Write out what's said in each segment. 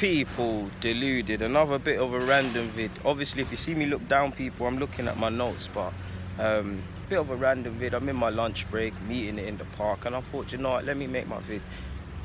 People, Deluded, another bit of a random vid. Obviously, if you see me look down, people, I'm looking at my notes, but bit of a random vid. I'm in my lunch break, meeting it in the park, and I thought, you know what, let me make my vid.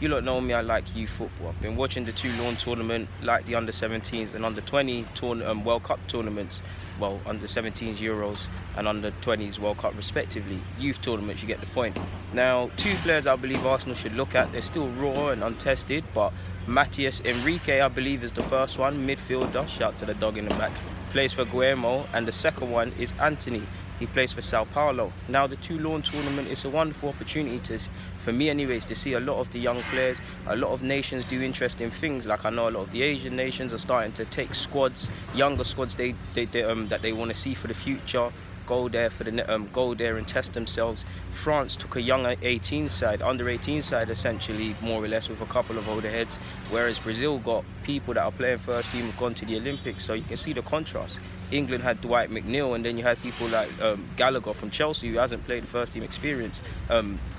You lot know me, I like youth football. I've been watching the Toulon tournament, like the under-17s and under-20 World Cup tournaments. Well, under-17s Euros and under-20s World Cup respectively. Youth tournaments, you get the point. Now, two players I believe Arsenal should look at. They're still raw and untested, but Matheus Henrique, I believe, is the first one, midfielder. Shout to the dog in the back. Plays for Gooner, and the second one is Antony. He plays for Sao Paulo. Now, the Toulon tournament is a wonderful opportunity for me anyways, to see a lot of the young players. A lot of nations do interesting things. Like, I know a lot of the Asian nations are starting to take squads, younger squads that they want to see for the future. Go there and test themselves. France took a younger 18 side, under 18 side essentially, more or less, with a couple of older heads, whereas Brazil got people that are playing first team, have gone to the Olympics. So you can see the contrast. England had Dwight McNeil, and then you had people like Gallagher from Chelsea, who hasn't played the first team experience,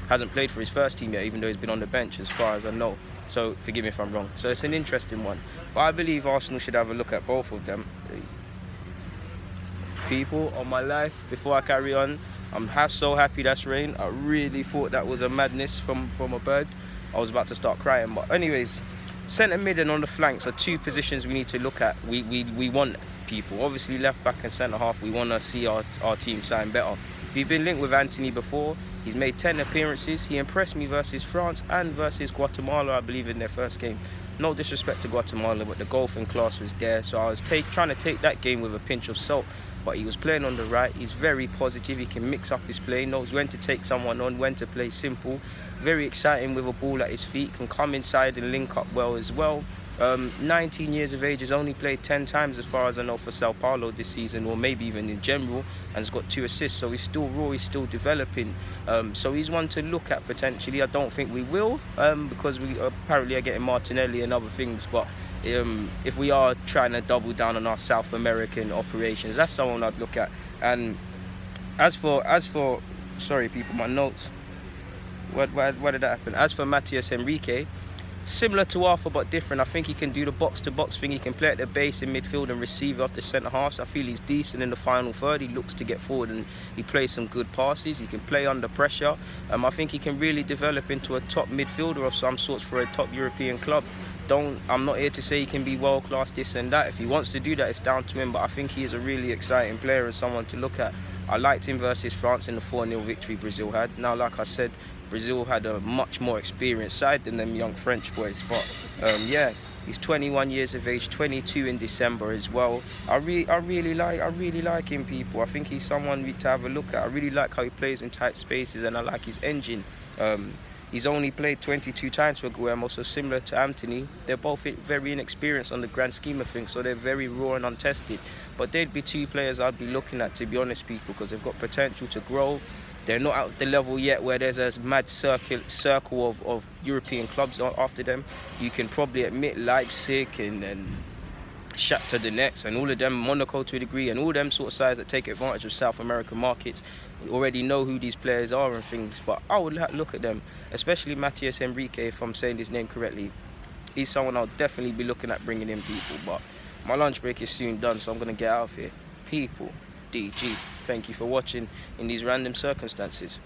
hasn't played for his first team yet, even though he's been on the bench as far as I know. So forgive me if I'm wrong. So it's an interesting one, but I believe Arsenal should have a look at both of them. People, on my life, before I carry on, I'm so happy that's rain. I really thought that was a madness from a bird. I was about to start crying, but anyways, centre mid and on the flanks are two positions we need to look at. We want people, obviously left back and centre half. We want to see our team sign better. We've been linked with Antony before. He's made 10 appearances. He impressed me versus France and versus Guatemala, I believe, in their first game. No disrespect to Guatemala, but the golfing class was there, so I was trying to take that game with a pinch of salt. But he was playing on the right. He's very positive. He can mix up his play, knows when to take someone on, when to play simple. Very exciting with a ball at his feet, can come inside and link up well as well. 19 years of age, has only played 10 times as far as I know for Sao Paulo this season, or maybe even in general, and has got 2 assists, so he's still raw, he's still developing. So he's one to look at potentially. I don't think we will, because we apparently are getting Martinelli and other things, but if we are trying to double down on our South American operations, that's someone I'd look at. And as for sorry people, my notes, why did that happen? As for Matheus Henrique, similar to Arthur but different. I think he can do the box-to-box thing. He can play at the base in midfield and receive off the centre halves. I feel he's decent in the final third. He looks to get forward and he plays some good passes. He can play under pressure. I think he can really develop into a top midfielder of some sorts for a top European club. I'm not here to say he can be world class, this and that. If he wants to do that, it's down to him, but I think he is a really exciting player and someone to look at. I liked him versus France in the 4-0 victory Brazil had. Now, like I said, Brazil had a much more experienced side than them young French boys, but yeah, he's 21 years of age, 22 in December as well. I really like him, people. I think he's someone to have a look at. I really like how he plays in tight spaces, and I like his engine. He's only played 22 times for Gooner, so similar to Antony. They're both very inexperienced on the grand scheme of things, so they're very raw and untested. But they'd be two players I'd be looking at, to be honest, people, because they've got potential to grow. They're not at the level yet where there's a mad circle of European clubs after them. You can probably admit Leipzig and Shakhtar Donetsk and all of them, Monaco to a degree, and all them sort of sides that take advantage of South American markets. You already know who these players are and things, but I would look at them, especially Matheus Henrique, if I'm saying his name correctly. He's someone I'll definitely be looking at bringing in, people. But my lunch break is soon done, so I'm going to get out of here. People, DG, thank you for watching in these random circumstances.